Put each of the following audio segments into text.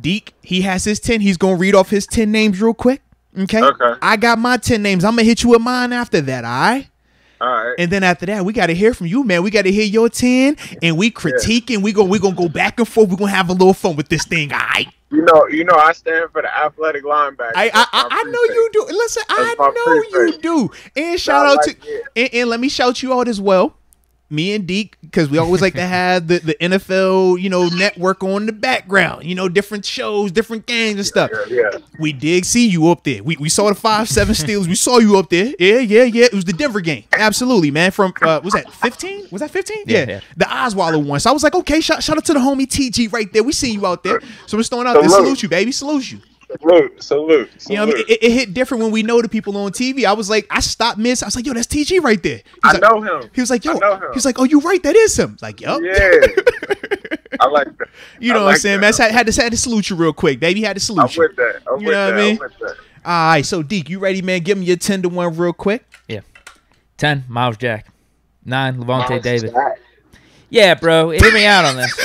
Deke, he has his 10. He's going to read off his 10 names real quick. Okay? I got my 10 names. I'm going to hit you with mine after that, all right? All right. And then after that, we got to hear from you, man. We got to hear your 10, and we critique, and we're gonna go back and forth. We're going to have a little fun with this thing, all right? You know, I stand for the athletic linebacker. I know you do. Listen, I know you do. And shout out to, and let me shout you out as well. Me and Deke, because we always like to have the NFL, network on the background, different shows, different games and stuff. Yeah. We did see you up there. We saw the 5-7 steals. We saw you up there. Yeah. It was the Denver game. Absolutely, man. From, was that 15? Was that 15? Yeah. The Osweiler one. So I was like, okay, shout out to the homie TG right there. We seen you out there. So we're throwing out there. Salute you, baby. Salute you. Salute. You know what I mean? It hit different when we know the people on TV. I was like, I stopped miss. I was like, yo, that's TG right there. I know him. He was like, yo. He's like, oh, you right? That is him. I was like, yo. Yeah. I like that. You know what I'm saying, man? Had to salute you real quick, baby. Had to salute you. I'm with that. You know what I mean? All right, so Deke, you ready, man? Give me your 10 to 1 real quick. Yeah. 10, Miles Jack. 9, Levante David. Jack. Yeah, bro. Hear me out on this.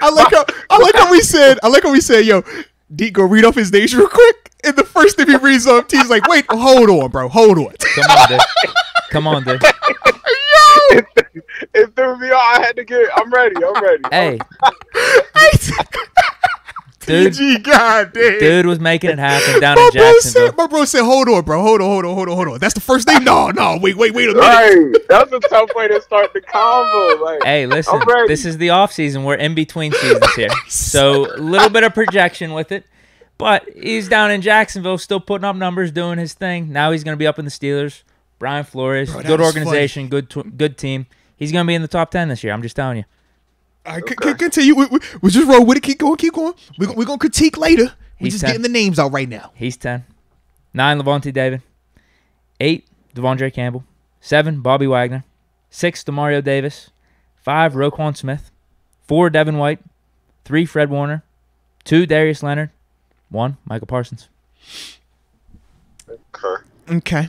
I like how we said, yo, Deke go read off his names real quick. And the first thing he reads off, T's like, wait, hold on, bro. Hold on. Come on, dude. Yo! It threw me off. I had to get. I'm ready. Hey. TG, goddamn. Dude was making it happen down in Jacksonville. My bro said, hold on, bro. Hold on. That's the first thing? No. Wait a minute. Right. That's a tough way to start the combo. Like, hey, listen. This is the off season. We're in between seasons here. So a little bit of projection with it. But he's down in Jacksonville still putting up numbers, doing his thing. Now he's going to be up in the Steelers. Brian Flores, good organization, good team. He's going to be in the top 10 this year. I'm just telling you. All right, continue. We just roll with it. Keep going. We're going to critique later. We're just 10. Getting the names out right now. He's 10. 9, Levante David. 8, Devondre Campbell. 7, Bobby Wagner. 6, Demario Davis. 5, Roquan Smith. 4, Devon White. 3, Fred Warner. 2, Darius Leonard. 1, Michael Parsons. Okay.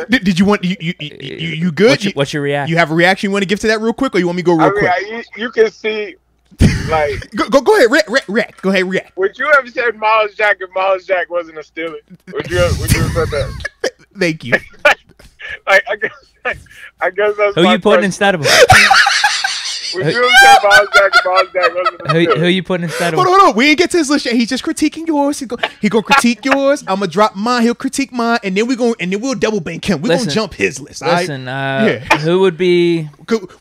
Did you want you good? What's your reaction? You have a reaction you want to give to that real quick, or you want me to go real quick? You can see, like, go ahead, react. Go ahead, react. Would you have said Miles Jack if Miles Jack wasn't a Steeler? Would you have said that? Thank you. I guess that's who you putting instead of him? Would you have said Miles Jack if Miles Jack wasn't a Steeler? Who you putting instead of him? Hold on. We ain't get to his list yet. He's just critiquing yours. He gonna critique yours. I'm gonna drop mine. He'll critique mine, and then we'll double bank him. We're gonna jump his list. Listen, who would be?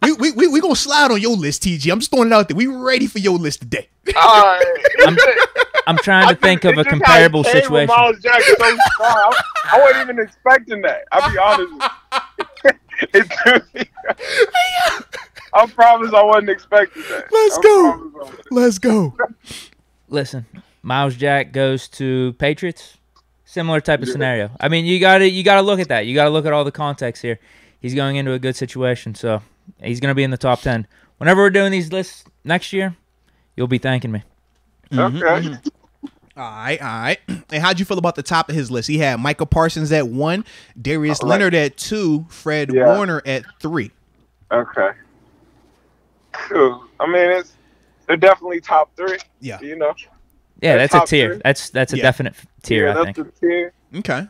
We gonna slide on your list, TG. I'm just throwing it out there. We ready for your list today. I'm trying to think of a comparable situation. Miles Jack is so strong. I wasn't even expecting that. I'll be honest. It took me. I promise I wasn't expecting that. Let's go. Listen, Miles Jack goes to Patriots. Similar type of scenario. I mean, you gotta look at that. You gotta look at all the context here. He's going into a good situation, so he's gonna be in the top 10. Whenever we're doing these lists next year, you'll be thanking me. Okay. All right. And how'd you feel about the top of his list? He had Michael Parsons at 1, Darius Leonard at 2, Fred Warner at 3. Okay. Cool. I mean, they're definitely top 3. Yeah. You know. Yeah, that's a tier. 3. That's a definite tier. I think. That's a tier. Okay.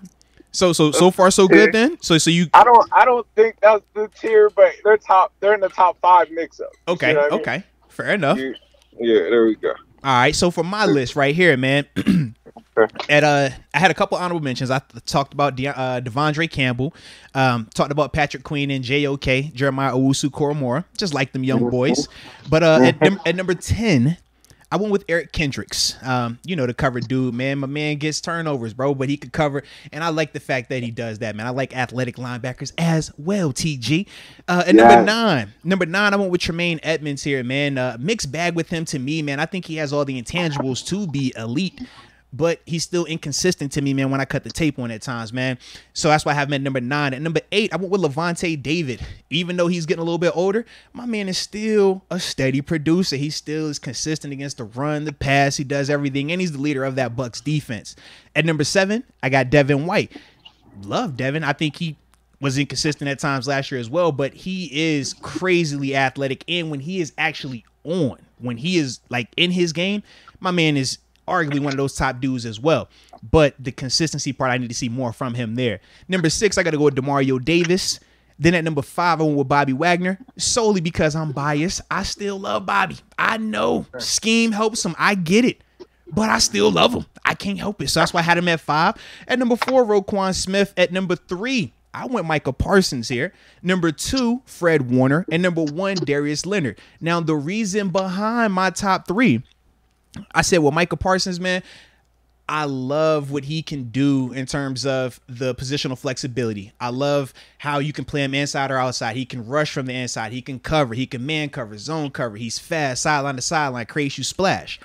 So far so good then. So you. I don't think that's the tier, but they're in the top 5 mix-up. Okay. You know okay. I mean? Fair enough. Yeah. There we go. All right. So for my list right here, man. I had a couple honorable mentions. I talked about Devondre Campbell, talked about Patrick Queen and JOK, Jeremiah Owusu-Koramoah, just like them young boys. But at number 10, I went with Eric Kendricks. The cover dude, man. My man gets turnovers, bro, but he could cover. And I like the fact that he does that, man. I like athletic linebackers as well, TG. Number nine, I went with Tremaine Edmonds here, man. Mixed bag with him to me, man. I think he has all the intangibles to be elite, but he's still inconsistent to me, man, when I cut the tape on at times, man. So that's why I have him at number 9. At number 8, I went with Levante David. Even though he's getting a little bit older, my man is still a steady producer. He still is consistent against the run, the pass. He does everything, and he's the leader of that Bucs defense. At number 7, I got Devon White. Love Devon. I think he was inconsistent at times last year as well, but he is crazily athletic. And when he is actually on, when he is like in his game, my man is arguably one of those top dudes as well. But the consistency part, I need to see more from him there. Number 6, I got to go with Demario Davis. Then at number 5, I went with Bobby Wagner, solely because I'm biased. I still love Bobby. I know scheme helps him. I get it. But I still love him. I can't help it. So that's why I had him at 5. At number 4, Roquan Smith. At number 3, I went Micah Parsons here. Number 2, Fred Warner. And number 1, Darius Leonard. Now, the reason behind my top 3, I said, well, Micah Parsons, man, I love what he can do in terms of the positional flexibility. I love how you can play him inside or outside. He can rush from the inside. He can cover. He can man cover, zone cover. He's fast, sideline to sideline, creates you splash.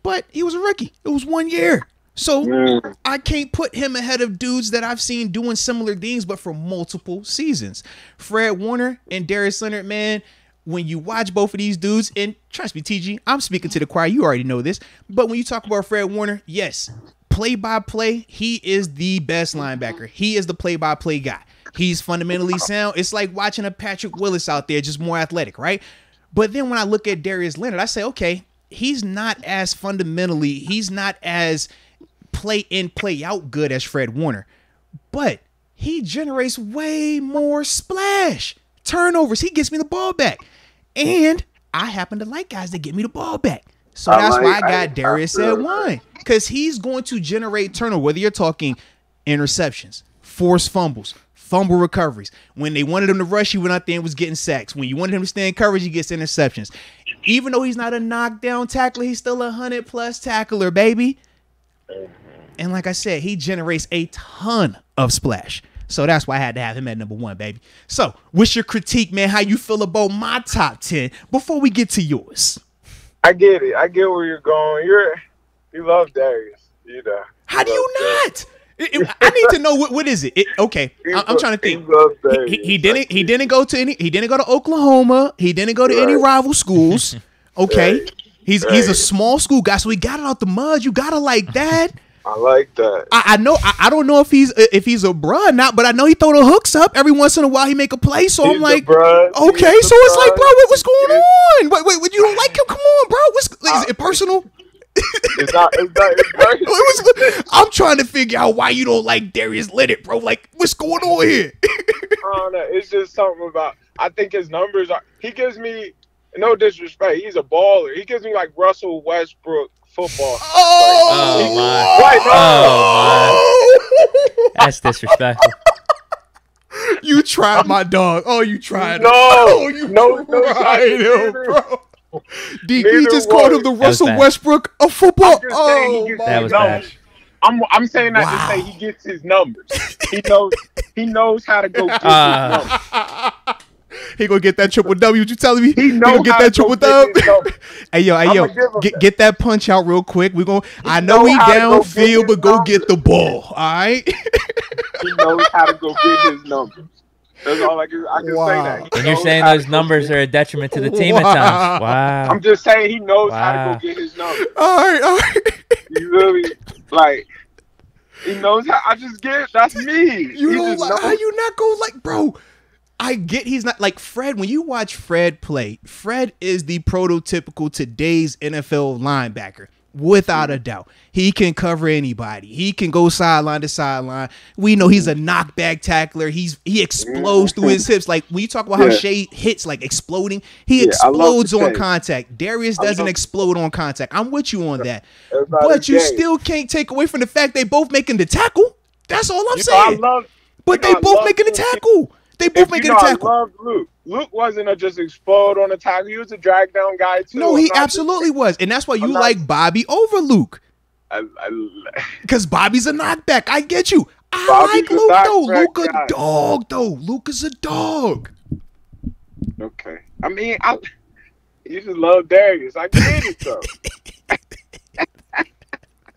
But he was a rookie. It was 1 year. So I can't put him ahead of dudes that I've seen doing similar things, but for multiple seasons. Fred Warner and Darius Leonard, man, when you watch both of these dudes, and trust me, TG, I'm speaking to the choir. You already know this. But when you talk about Fred Warner, yes, play-by-play, he is the best linebacker. He is the play-by-play guy. He's fundamentally sound. It's like watching a Patrick Willis out there, just more athletic, right? But then when I look at Darius Leonard, I say, okay, he's not as play in, play out good as Fred Warner, but he generates way more splash, turnovers. He gets me the ball back, and I happen to like guys that get me the ball back. So that's why I got Darius at 1, because he's going to generate turnover, whether you're talking interceptions, forced fumbles, fumble recoveries. When they wanted him to rush, he went out there and was getting sacks. When you wanted him to stay in coverage, he gets interceptions. Even though he's not a knockdown tackler, he's still a 100+ tackler, baby. And like I said, he generates a ton of splash. So that's why I had to have him at number 1, baby. So what's your critique, man? How you feel about my top 10 before we get to yours? I get it. I get where you're going. You love Darius. You know. How do you not? I need to know what is it? Okay, I'm trying to think. He didn't go to Oklahoma. He didn't go to any rival schools. Okay, he's a small school guy, so he got it out the mud. You gotta like that. I like that. I know. I don't know if he's a bruh or not, but I know he throw the hooks up every once in a while. He make a play, so I'm like, okay. So it's like, bro, what's going on? Wait, you don't like him? Come on, bro. Is it personal? It's not I'm trying to figure out why you don't like Darius Leonard, bro. Like, what's going on here? I don't know. It's just something about. I think his numbers are. He gives me no disrespect. He's a baller. He gives me like Russell Westbrook football. Oh, my. That's disrespectful. You tried my dog. Oh, you tried. No, him, bro. D, he just called him the Russell Westbrook of football. That was bad. I'm saying that to say he gets his numbers. He knows how to go get his numbers. He gonna get that triple W. What you telling me? He gonna get that triple W. Hey yo, get that punch out real quick. I know he downfield, but go get the ball. All right. He knows how to go get his numbers. That's all I can say that. And you're saying those numbers are a detriment to the team at times. Wow. I'm just saying he knows how to go get his numbers. All right. You really he knows how. I just get it. That's me. How you not go like, bro? I get he's not like Fred. When you watch Fred play, Fred is the prototypical today's NFL linebacker. Without a doubt. He can cover anybody. He can go sideline to sideline. We know he's a knockback tackler. He explodes through his hips. Like when you talk about how Shea hits like exploding, he explodes on contact. Darius doesn't explode on contact. I'm with you on that. But you still can't take away from the fact they both making the tackle. That's all I'm saying. But they both making the tackle. They both making a tackle. I love Luke. Luke wasn't just explode on a tackle. He was a drag down guy too. No, he absolutely was, and that's why you like Bobby over Luke. Because Bobby's a knockback. I get you. I like Luke though. Luke a dog though. Luke is a dog. Okay. I mean, you just love Darius. I get it though.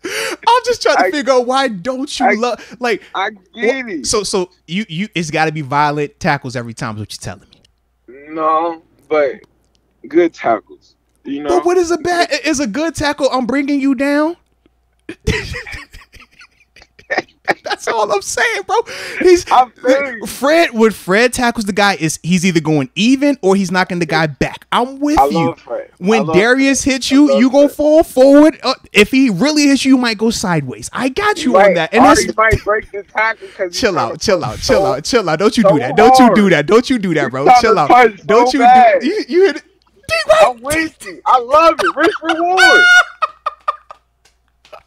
I'm just trying to figure out why don't you love like I get it. So you it's got to be violent tackles every time. Is what you're telling me? No, but good tackles. You know. But what is a bad? Is a good tackle? I'm bringing you down. That's all I'm saying, bro. Fred tackles the guy, he's either going even or he's knocking the guy back. I'm with you. When Darius hits you, you gonna fall forward. If he really hits you, you might go sideways. I got you on that. And he might break the tackle because chill out. Don't you do that. Don't you do that, bro. Chill out. Don't you do you hit it. I'm with you. I love it. Risk reward.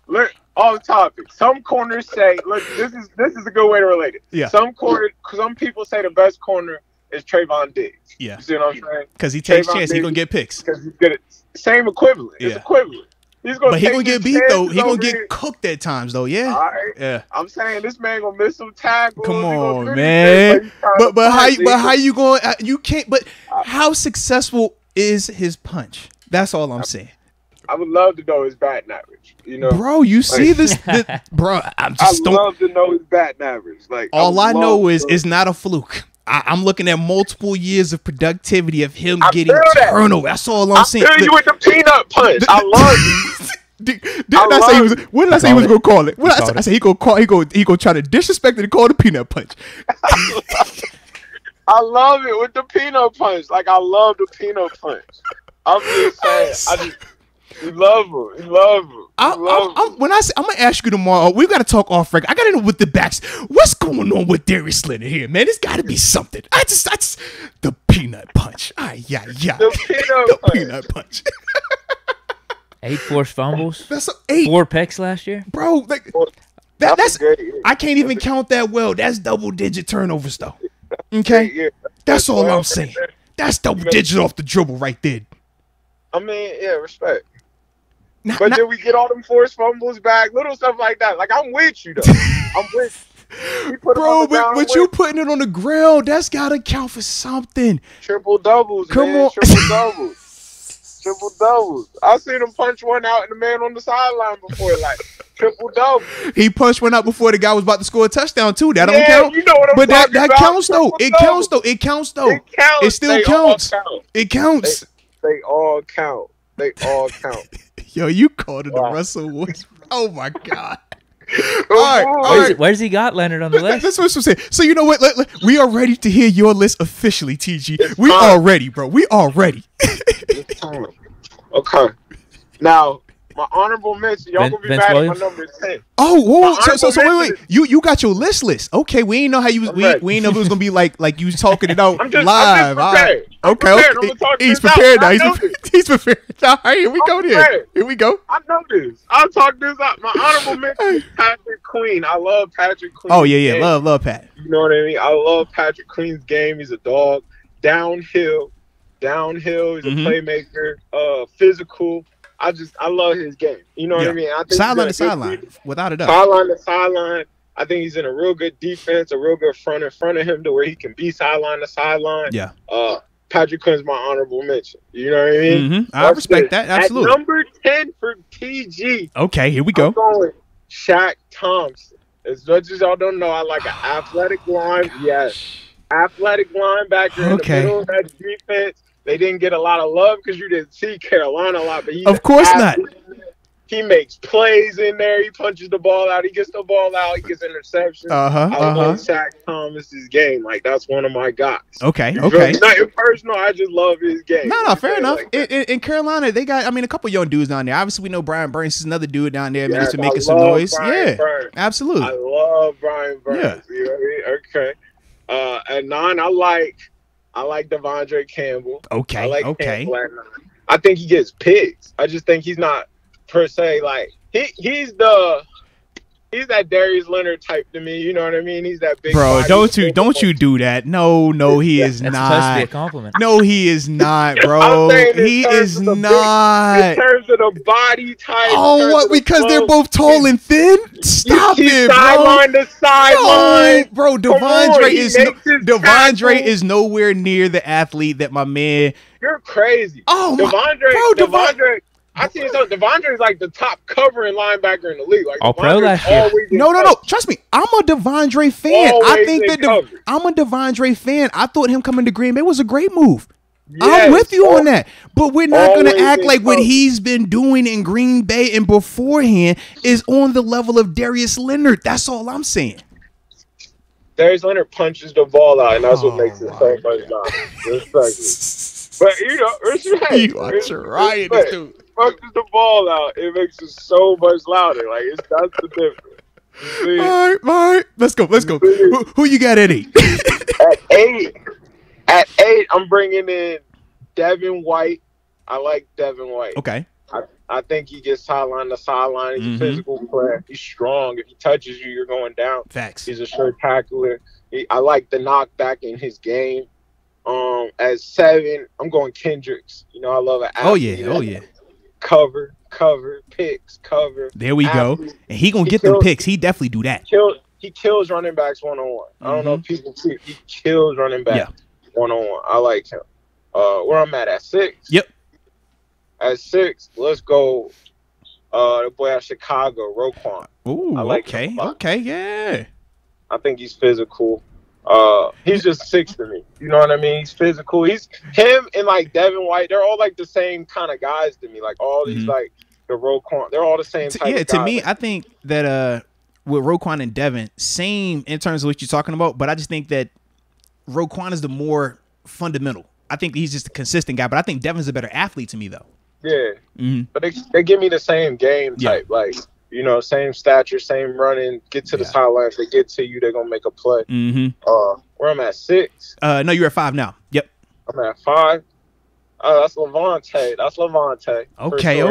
Look, off topic. Some corners say, look, this is a good way to relate it. Yeah. Some people say the best corner is Trayvon Diggs. Yeah. You see what I'm saying? Because he takes chances, he's gonna get picks. Because he's good at same equivalent. It's equivalent. But he gonna get beat though. He gonna get cooked at times though. Yeah. All right. Yeah. I'm saying this man gonna miss some tackles. Come on, man. But how you going? You can't. But how successful is his punch? That's all I'm saying. I would love to know his batting average. You know, bro. You see this, bro? I love to know his batting average. Like all I know is it's not a fluke. I'm looking at multiple years of productivity of him getting turnover. That's all I'm saying. I feel you with the peanut punch. I love it. What did I say he was gonna call it? I said he gonna try to disrespect it and call it a peanut punch. I love it with the peanut punch. Like I love the peanut punch. I'm just saying. We love him. I'm gonna ask you tomorrow. We gotta talk off record. I gotta know with the backs. What's going on with Darius Leonard here, man? There's gotta be something. I just the peanut punch. The peanut punch. 8 forced fumbles. That's 8. 4 picks last year, bro. That's I can't even count that well. That's double-digit turnovers though. Okay, that's all I'm saying. That's double digits off the dribble right there. I mean, respect. But did we get all them forced fumbles back? Little stuff like that. Like, I'm with you, though. I'm with you. Bro, but you putting it on the ground, that's got to count for something. Triple doubles, man. Triple doubles. I seen him punch one out and the man on the sideline before, like, triple double. He punched one out before the guy was about to score a touchdown, too. That don't count. You know what I'm talking about. That counts, though. It counts, though. It still counts. It counts. They all count. Yo, you called it the Russell Wilson. Oh my God. All right. Where's he got Leonard on the list? That's what I'm saying. So you know what? We are ready to hear your list officially, TG. We are ready, bro. We are ready. Okay. Now, my honorable mention. Y'all gonna be mad at my number 10. Oh, whoa. So wait. You got your list. Okay, we ain't know how you was. We ain't know if it was gonna be like you was talking it out live. I'm prepared. He's prepared now. He's prepared. All right, here we go. Here we go. I know this. I'll talk this out. My honorable mention is Patrick Queen. I love Patrick Queen. Oh yeah. Love Pat. You know what I mean? I love Patrick Queen's game. He's a dog. Downhill. He's a playmaker. Physical. I love his game. You know what I mean? I think sideline to sideline, without a doubt. Sideline to sideline. I think he's in a real good defense, a real good front in front of him to where he can be sideline to sideline. Yeah. Patrick Quinn's my honorable mention. You know what I mean? Mm-hmm. I respect that. Absolutely. At number 10 for TG. Okay, here we go. I'm going Shaq Thompson. As much as y'all don't know, I like an athletic line. Yes. Athletic linebacker in the middle of that defense. They didn't get a lot of love because you didn't see Carolina a lot. But of course not. He makes plays in there. He punches the ball out. He gets the ball out. He gets interceptions. I love Shaq Thomas's game. Like, that's one of my guys. Okay. Nothing personal. I just love his game. No, fair enough. Like in Carolina, they got, a couple young dudes down there. Obviously, we know Brian Burns is another dude down there. Yes, making some noise. Brian Burns. Absolutely. I love Brian Burns. Yeah. You know what I mean? Okay. At 9, I like Devondre Campbell. Okay. I like Campbell at 9. I think he gets pigs. I just think he's not per se like he's that Darius Leonard type to me. You know what I mean? He's that big. Bro, don't you do that? No, he is not. That's supposed to be a compliment. No, he is not, bro. He is not. In terms of the body type. Oh, what? Because they're both tall and thin? Stop it, bro. Sideline to sideline. No, bro, Devondre is nowhere near the athlete that my man. You're crazy. Oh, Devondre. I see something. Devondre is like the top covering linebacker in the league. Like, all pro last year. No. Trust me, I'm a Devondre fan. I'm a Devondre fan. I thought him coming to Green Bay was a great move. I'm with you on that. But we're not going to act like what he's been doing in Green Bay and beforehand is on the level of Darius Leonard. That's all I'm saying. Darius Leonard punches the ball out, and that's what makes it so much respect. But, you know, respect. You are trying this dude. Punches the ball out, it makes it so much louder. Like, that's the difference. All right. Let's go. Who you got at 8? At 8, I'm bringing in Devon White. I like Devon White. Okay. I think he gets sideline to sideline. He's a physical player. He's strong. If he touches you, you're going down. Facts. He's a sure tackler. I like the knockback in his game. At 7, I'm going Kendricks. You know, I love an athlete. Oh yeah. Cover, picks, cover. There we go. And he gonna get them picks. He definitely do that. He kills running backs one-on-one. I don't know if people see it. He kills running backs one-on-one. I like him. Where I'm at 6. Yep. At 6, let's go. The boy out of Chicago, Roquan. Ooh, okay, yeah. I think he's physical. He's just 6 to me. You know what I mean? He's physical. He's him and like Devon White. They're all like the same kind of guys to me. Like all these like the Roquan. They're all the same type of guys. To me, I think that with Roquan and Devon, same in terms of what you're talking about. But I just think that Roquan is the more fundamental. I think he's just a consistent guy. But I think Devon's a better athlete to me though. Yeah, but they give me the same game type, like, you know, same stature, same running, get to the sideline. If they get to you, they're going to make a play. Where I'm at 6. No, you're at 5 now. Yep. I'm at 5. That's Levante. Okay.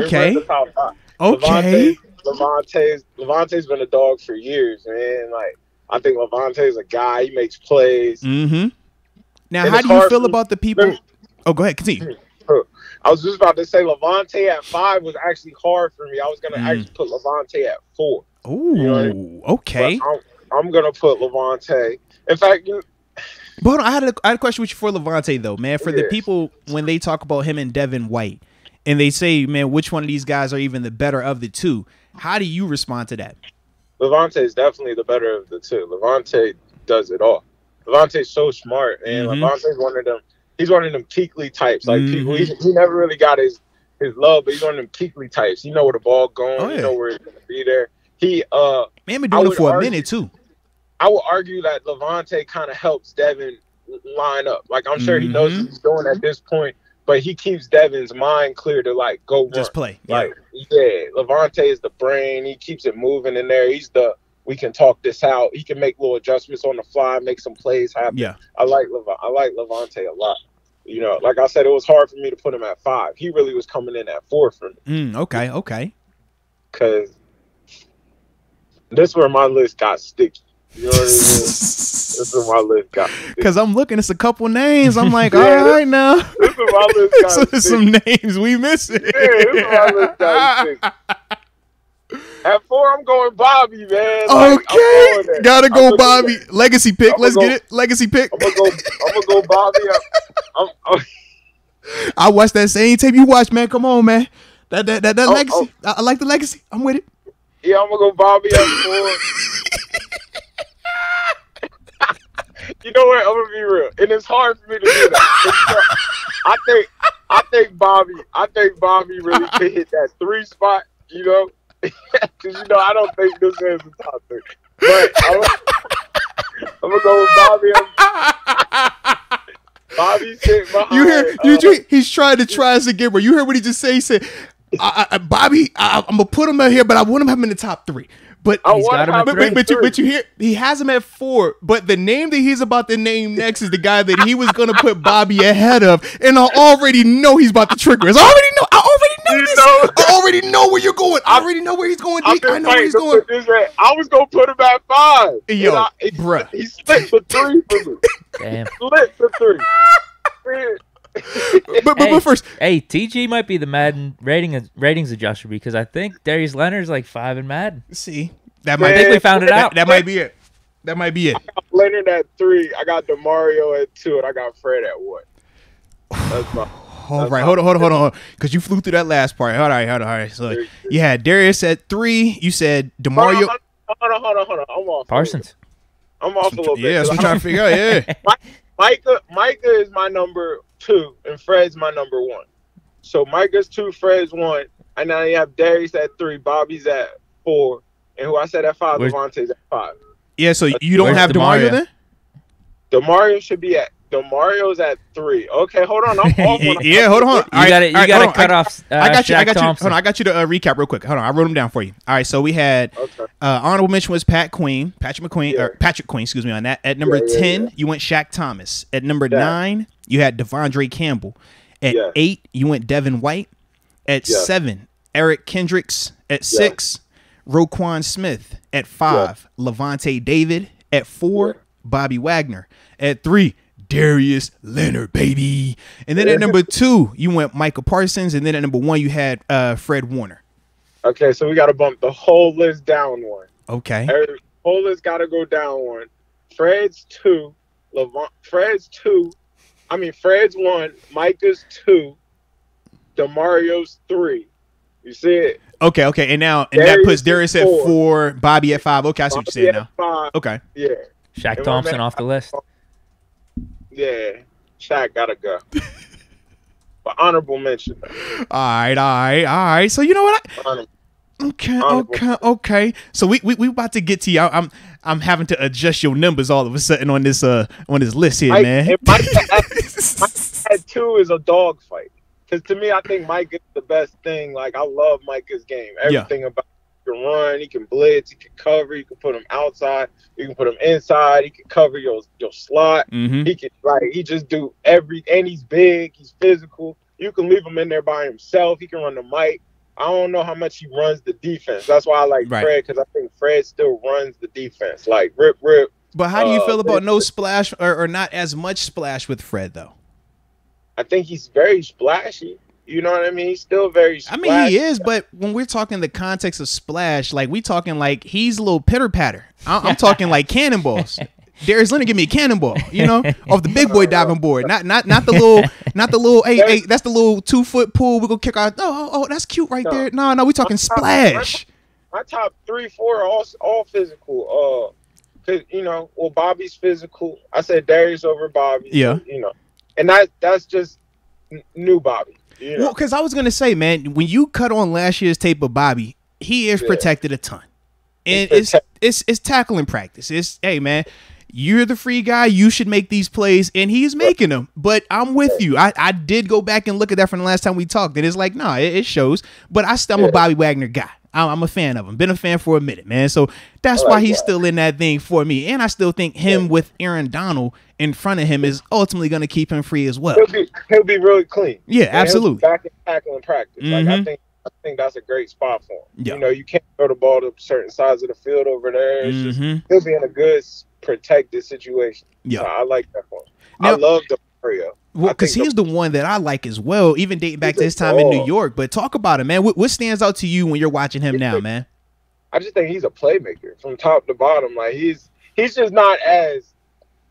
Levante's been a dog for years, man. Like, I think Levante's a guy. He makes plays. Now, how do you feel about the people? Oh, go ahead. Continue. I was just about to say Levante at 5 was actually hard for me. I was going to actually put Levante at 4. Ooh, you know what I mean? Okay. I'm going to put Levante. In fact, but hold on, I had a question with you for Levante, though, man. For the people, when they talk about him and Devon White, and they say, man, which one of these guys are even the better of the two, how do you respond to that? Levante is definitely the better of the two. Levante does it all. Levante's so smart, and Levante's one of them. He's one of them Keekly types. Like people, he never really got his love, but he's one of them Keekly types. You know where the ball going. You know where it's gonna be there. He been doing it for a minute too. I would argue that Levante kind of helps Devon line up. Like I'm sure he knows what he's doing at this point, but he keeps Devon's mind clear to like go just play. Like Levante is the brain. He keeps it moving in there. He's the we can talk this out. He can make little adjustments on the fly, make some plays happen. Yeah, I like Levante a lot. You know, like I said, it was hard for me to put him at 5. He really was coming in at 4 for me. Okay. Because this is where my list got sticky. You know what I mean? This is where my list got sticky. Because I'm looking at a couple names. I'm like, all right now. This is where my list got sticky. Some names we missing. Yeah, this is where my list got sticky. At 4, I'm going Bobby, man. Okay, gotta go Bobby. Legacy pick. Let's get it. Legacy pick. I'm gonna go Bobby. I watched that same tape you watched, man. Come on, man. That legacy. I like the legacy. I'm with it. Yeah, I'm gonna go Bobby at 4. You know what? I'm gonna be real, and it's hard for me to do that. I think Bobby really could hit that 3 spot. You know. Because, you know, I don't think this is the top 3. But I'm going to go with Bobby. Bobby's sitting behind. He's trying to try us again, bro. You heard what he just said? He said, Bobby, I'm going to put him out here, but I want him to have him in the top 3. But you hear he has him at 4, but the name that he's about to name next is the guy that he was gonna put Bobby ahead of, and I already know he's about to trigger us. I already know where you're going. I already know where he's going. I know where he's going. I was gonna put him at 5. Yo, bruh. He split the 3 for me. Damn. Split the 3. But first, TG might be the Madden ratings adjuster because I think Darius Leonard's like 5 in Madden. See, I think we found it out. That might be it. I got Leonard at 3. I got DeMario at 2, and I got Fred at 1. That's my. All right, hold on, because you flew through that last part. All right. So you had Darius at 3. You said DeMario. Hold on. I'm off. Parsons. I'm off a little bit. Yeah, that's what I'm trying to figure out. Yeah. Micah is my number 2, and Fred's my number 1. So Micah's 2, Fred's 1, and now you have Darius at 3, Bobby's at 4, and who I said at 5, Levante's at 5. Yeah, so you don't have DeMario then? DeMario should be at. DeMario's at 3. Okay, hold on. I'm off on yeah, hold on. You got to cut off. I got you. Shaq Thompson. Hold on, I got you to recap real quick. Hold on, I wrote them down for you. All right, so we had honorable mention was Patrick Queen. Excuse me, on that. At number 10, you went Shaq Thomas. At number 9, you had Devondre Campbell. At 8, you went Devon White. At 7, Eric Kendricks. At 6, Roquan Smith. At 5, Levante David. At 4, Bobby Wagner. At 3, Darius Leonard, baby. And then at number 2, you went Michael Parsons. And then at number 1, you had Fred Warner. Okay, so we got to bump the whole list down 1. Okay. The whole list got to go down 1. Fred's 2. Fred's 1. Micah's 2. DeMario's 3. You see it? Okay. And that puts Darius at 4, Bobby at 5. Okay, I see what you're saying now. 5. Okay. Yeah. Shaq Thompson off the list. Yeah, Shaq gotta go. But honorable mention. All right. So you know what? Okay. So we about to get to you. I'm having to adjust your numbers all of a sudden on this list here, man. Mike had 2 is a dog fight. Because to me, I think Mike is the best thing. Like, I love Micah's game. Everything about he can run, he can blitz, he can cover, you can put him outside, you can put him inside, he can cover your slot. He can he just do and he's big, he's physical. You can leave him in there by himself. He can run the mic. I don't know how much he runs the defense. That's why I like Fred, because I think Fred still runs the defense. Like rip. But how do you feel about no splash or not as much splash with Fred though? I think he's very splashy. You know what I mean? He's still very splashy. I mean, he is, but when we're talking the context of splash, like we talking like he's a little pitter patter. I'm talking like cannonballs. Darius Leonard give me a cannonball, off the big boy diving board. Not the little hey, that's the little 2-foot pool. We're gonna kick out. Oh, that's cute right there. No, we talking splash. My top 3, 4 are all physical. Bobby's physical. I said Darius over Bobby. Yeah. And that's just new Bobby. Well, because I was gonna say, man, when you cut on last year's tape of Bobby, he is protected a ton, and it's tackling practice. It's hey, man, you're the free guy. You should make these plays, and he's making them. But I'm with you. I did go back and look at that from the last time we talked, and it's like, nah, it shows. But I'm a Bobby Wagner guy. I'm a fan of him. Been a fan for a minute, man. So that's why he's still in that thing for me. And I still think him with Aaron Donald in front of him is ultimately going to keep him free as well. He'll be really clean. Yeah, absolutely. Back in tackling practice. Like I think that's a great spot for him. Yeah. You can't throw the ball to certain sides of the field over there. It's just, he'll be in a good protected situation. Yeah, so I like that for him. Now, I love the Mario. Well, because he's the one that I like as well, even dating back to his time in New York. But talk about him, man. What stands out to you when you're watching him now, man? I just think he's a playmaker from top to bottom. Like he's just not as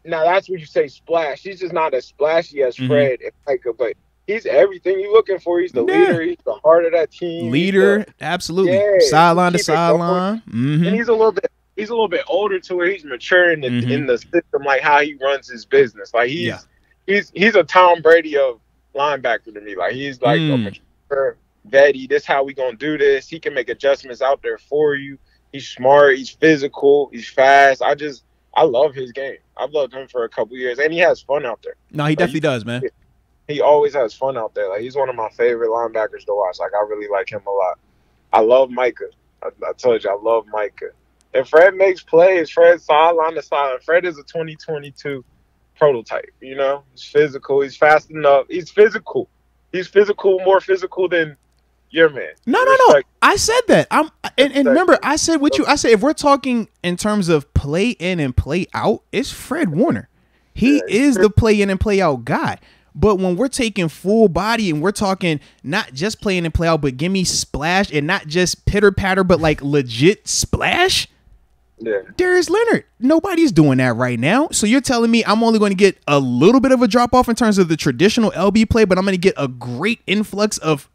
now. That's what you say splash. He's just not as splashy as Fred and Micah, but he's everything you're looking for. He's the leader. He's the heart of that team. Leader, absolutely. Sideline to sideline. And he's a little bit older to where he's maturing in the system, like how he runs his business. Like he's a Tom Brady of linebacker to me. Like he's like a mature vetty. This how we gonna do this. He can make adjustments out there for you. He's smart. He's physical. He's fast. I love his game. I've loved him for a couple years, and he has fun out there. No, he definitely does, man. He always has fun out there. Like he's one of my favorite linebackers to watch. Like I really like him a lot. I love Micah. I told you I love Micah. And Fred makes plays. Fred's sideline to sideline. Fred is a 2022 prototype. He's physical. He's fast enough. He's physical. He's physical, more physical than your man. No. I said that. And remember, I said what you. I said if we're talking in terms of play in and play out, it's Fred Warner. He is the play in and play out guy. But when we're taking full body and we're talking not just play in and play out, but give me splash and not just pitter patter, but like legit splash. Yeah. Darius Leonard. Nobody's doing that right now. So you're telling me I'm only going to get a little bit of a drop off in terms of the traditional LB play, but I'm going to get a great influx of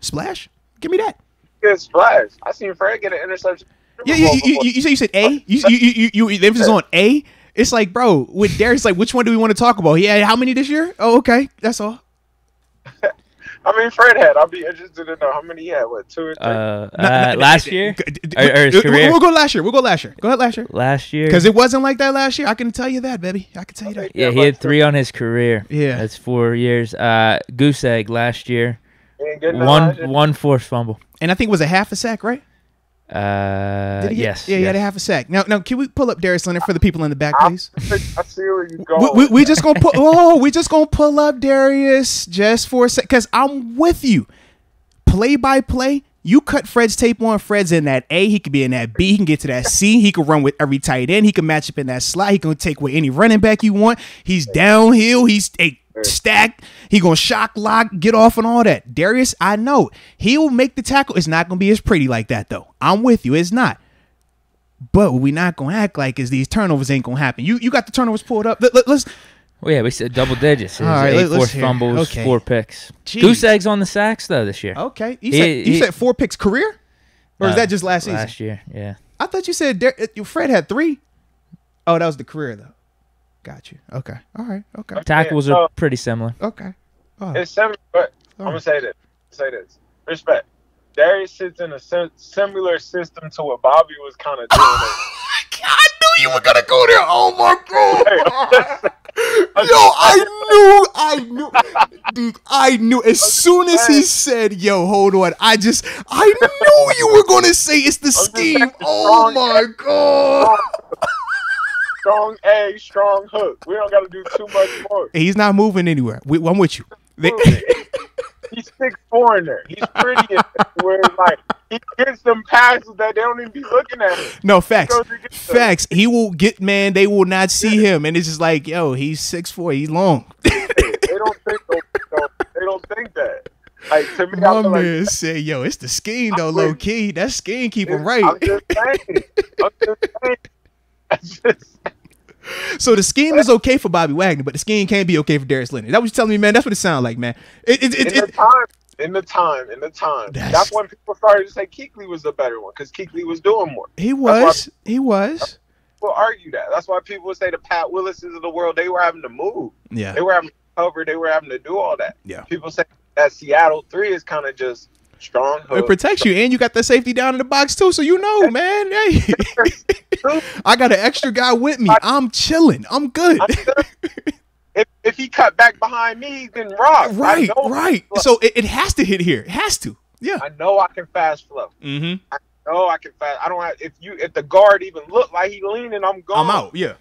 splash? Give me that. Good splash. I seen Fred get an interception. Yeah. You said A? You the emphasis on A? It's like, bro, with Darius, like, which one do we want to talk about? He had how many this year? Oh, okay, that's all. I mean, Fred had. I'll be interested to know how many he had. What, 2 or 3? Last year? Or his career? We'll go last year. Go ahead, last year. Last year? Because it wasn't like that last year. I can tell you that, baby. I can tell you that. Yeah, he had 3 on his career. Yeah. That's 4 years. Goose egg last year. One forced fumble. And I think it was a half a sack, right? Yes. Yeah, he had a half a sack. Now, can we pull up Darius Leonard for the people in the back, please? I see where you going. We just gonna pull up Darius just for a sec, because I'm with you. Play by play, you cut Fred's tape on. Fred's in that A. He could be in that B. He can get to that C. He can run with every tight end. He can match up in that slot. He can take with any running back you want. He's downhill. He's stacked. He gonna shock, lock, get off, and all that. Darius, I know he'll make the tackle. It's not gonna be as pretty like that though. I'm with you. It's not. But what we not gonna act like is these turnovers ain't gonna happen. You got the turnovers pulled up. Let's. Well, yeah, we said double digits. All right, 8 forced fumbles, okay. 4 picks. Jeez. Goose eggs on the sacks though this year. Okay, you said 4 picks career, or is that just last season? Last year, yeah. I thought you said Fred had 3. Oh, that was the career though. Got you. Okay. All right. Okay. Tackles are pretty similar. Okay. It's similar, but I'm gonna say this. Respect. Darius sits in a similar system to what Bobby was kind of doing. I knew you were gonna go there. Oh my god. Yo, I knew. As soon as he said, "Yo, hold on," I knew you were gonna say it's the scheme. Oh my god. Strong egg, strong hook. We don't got to do too much more. He's not moving anywhere. I'm with you. He's 6'4" in there. He's pretty in there. Where like he gets them passes that they don't even be looking at him. No, facts. Facts. He will get, man. They will not see him, and it's just like, yo, he's 6'4". He's long. They don't think that. Like, to me, my man say, yo, it's the scheme though, low key. That scheme keep him right. I'm just saying. So the scheme is okay for Bobby Wagner, but the scheme can't be okay for Darius Leonard. That what you telling me, man? That's what it sounds like, man. In the time. That's when people started to say Kuechly was the better one because Kuechly was doing more. He was. People argue that. That's why people would say the Pat Willises of the world, they were having to move. Yeah. They were having to cover. They were having to do all that. Yeah. People say that Seattle 3 is kind of just strong hook. It protects you, and you got the safety down in the box too, so you know, man. Hey, I got an extra guy with me. I'm chilling. I'm good. If he cut back behind me, he's been robbed. Right. So it has to hit here. It has to. Yeah. I know I can fast flow. Mm-hmm. I know I can fast. I don't have. If the guard even look like he leaning, I'm gone. I'm out. Yeah.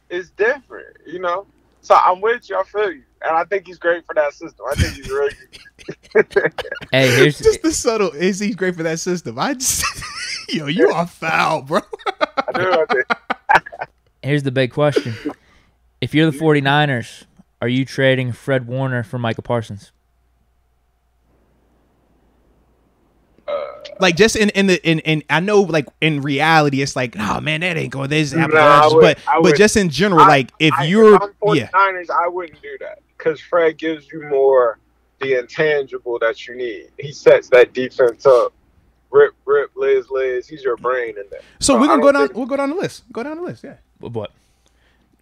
It's different, you know. So I'm with you. I feel you, and I think he's great for that system. I think he's really. Hey, here's just the subtle. Is he great for that system? Yo, you are foul, bro. I do. Here's the big question. If you're the 49ers, are you trading Fred Warner for Micah Parsons? Like just in I know like in reality it's like, oh man, that ain't going. There's but just in general, like if you're 49ers, I wouldn't do that because Fred gives you more the intangible that you need. He sets that defense up. Rip, Liz. He's your brain in there. So we're gonna go down. We'll go down the list. Yeah. What?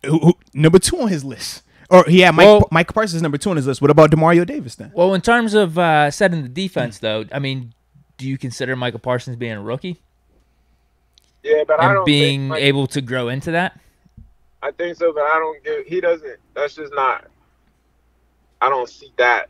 Who, number 2 on his list, or he had Mike Parsons number 2 on his list. What about Demario Davis then? Well, in terms of setting the defense, though, I mean, do you consider Micah Parsons being a rookie? Yeah, but I don't being able to grow into that. I think so, but I don't get. He doesn't. That's just not. I don't see that.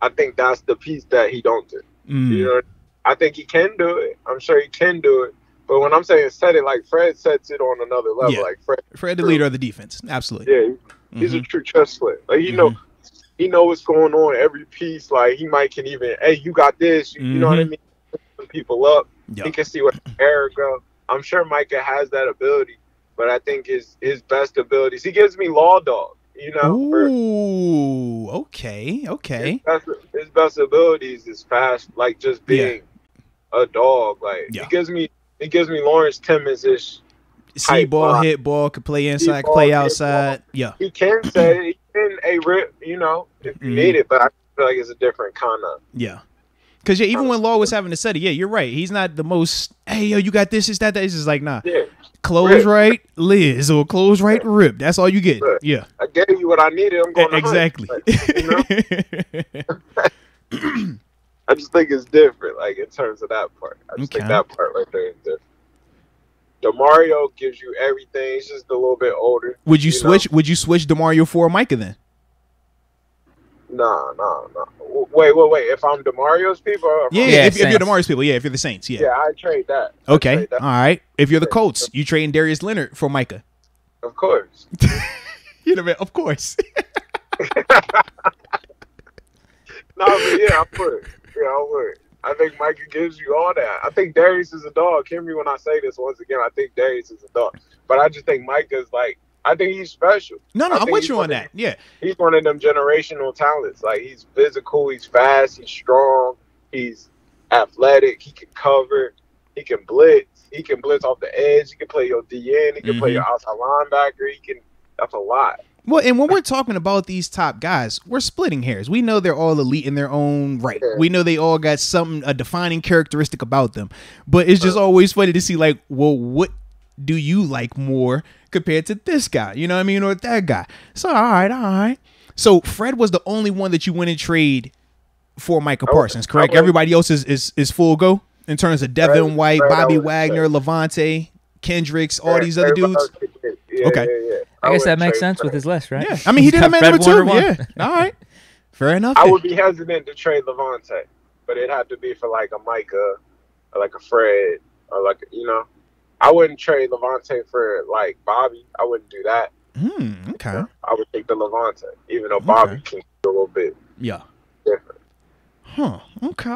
I think that's the piece that he don't do. You know, I think he can do it. I'm sure he can do it. But when I'm saying set it, like Fred sets it on another level. Yeah. Like Fred, the leader of the defense, absolutely. Yeah, he's a true chess player. Like he know what's going on every piece. Like he can even, hey, you got this. You know what I mean? People up. He can see where the error go. I'm sure Micah has that ability, but I think his best abilities. He gives me law dog. You know. Ooh, okay. His best abilities is fast, like just being a dog. Like he gives me Lawrence Timmons-ish. See ball, hit ball, could play inside, could play outside. Yeah. He can say he can a rip, you know, if you need it, but I feel like it's a different kind of. Yeah. Because even when Law was having to set it, you're right. He's not the most, hey, yo, you got this, is that. It's just like, nah. Yeah. close right Liz or close right rip. That's all you get. Look, Yeah. I gave you what I needed. I'm going to exactly. I just think it's different, like in terms of that part. I just think that part right there is different. DeMario gives you everything. He's just a little bit older. Would you switch? Would you switch DeMario for Micah then? No. Wait. If I'm DeMario's people, if you're DeMario's people, if you're the Saints, I trade that. Okay, all right. If you're the Colts, you trading Darius Leonard for Micah. Of course. You know, man. Of course. No, but yeah, I would. Yeah, I would. I think Micah gives you all that. I think Darius is a dog. Hear me when I say this once again. I think Darius is a dog. But I just think Micah's like, I think he's special. No, I'm with you on that. Yeah. He's one of them generational talents. Like, he's physical, he's fast, he's strong, he's athletic, he can cover, he can blitz. He can blitz off the edge. He can play your DN. He can play your outside linebacker. That's a lot. Well, and when we're talking about these top guys, we're splitting hairs. We know they're all elite in their own right. Yeah. We know they all got a defining characteristic about them. But it's just always funny to see, like, well, what do you like more compared to this guy? You know what I mean? Or that guy. So, all right. So, Fred was the only one that you went and trade for Micah Parsons, correct? Everybody else is full go in terms of Devon White, Bobby Wagner, Levante, Kendricks, all these other dudes? Okay. Yeah. I guess that makes sense with his list, right? Yeah. I mean, he did a man number 2. Yeah. All right. Fair enough. I would be hesitant to trade Levante, but it'd have to be for like a Micah or like a Fred or like, I wouldn't trade Levante for like Bobby. I wouldn't do that. Okay. I would take the Levante, even though Bobby can do a little bit different. Huh. Okay.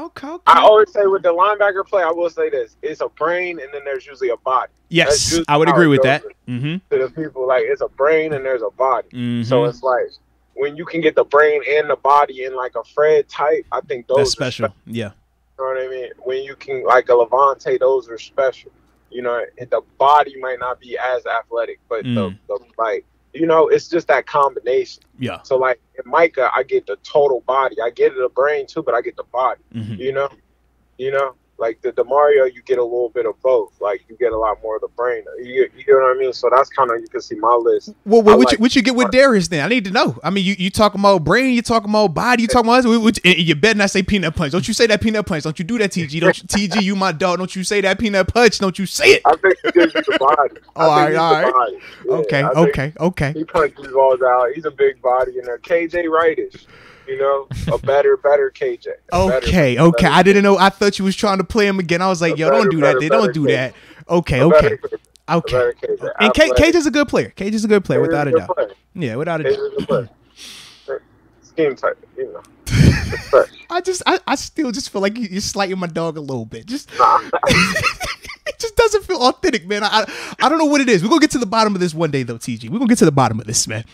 I always say with the linebacker play, I will say this. It's a brain and then there's usually a body. Yes, I would agree with that. To the people, like, it's a brain and there's a body. So it's like, when you can get the brain and the body in like a Fred type, I think those That's special. Yeah. You know what I mean? When you can, like a Levante, those are special. The body might not be as athletic, but the like, it's just that combination. Yeah. So like in Micah, I get the total body. I get the brain too, but I get the body. Like the DeMario, you get a little bit of both. Like you get a lot more of the brain. You get what I mean? So that's kind of, you can see my list. Well, what you get with Darius then? I need to know. I mean, you talking about brain, you talking about body, you talking about you better not say peanut punch. Don't you say that peanut punch. Don't you do that, TG. TG, you my dog. Don't you say that peanut punch. Don't you say it. I think he gives you the body. All right. Yeah, okay. He punches balls out. He's a big body in there. KJ Wrightish. A better KJ. Okay. I didn't know. I thought you was trying to play him again. I was like, don't do that. They don't do that. Okay. And KJ's a good player. KJ's a good player, without a doubt. Yeah, without a doubt. Scheme type, I still just feel like you're slighting my dog a little bit. It just doesn't feel authentic, man. I don't know what it is. We're gonna get to the bottom of this one day, though, TG. We're gonna get to the bottom of this, man.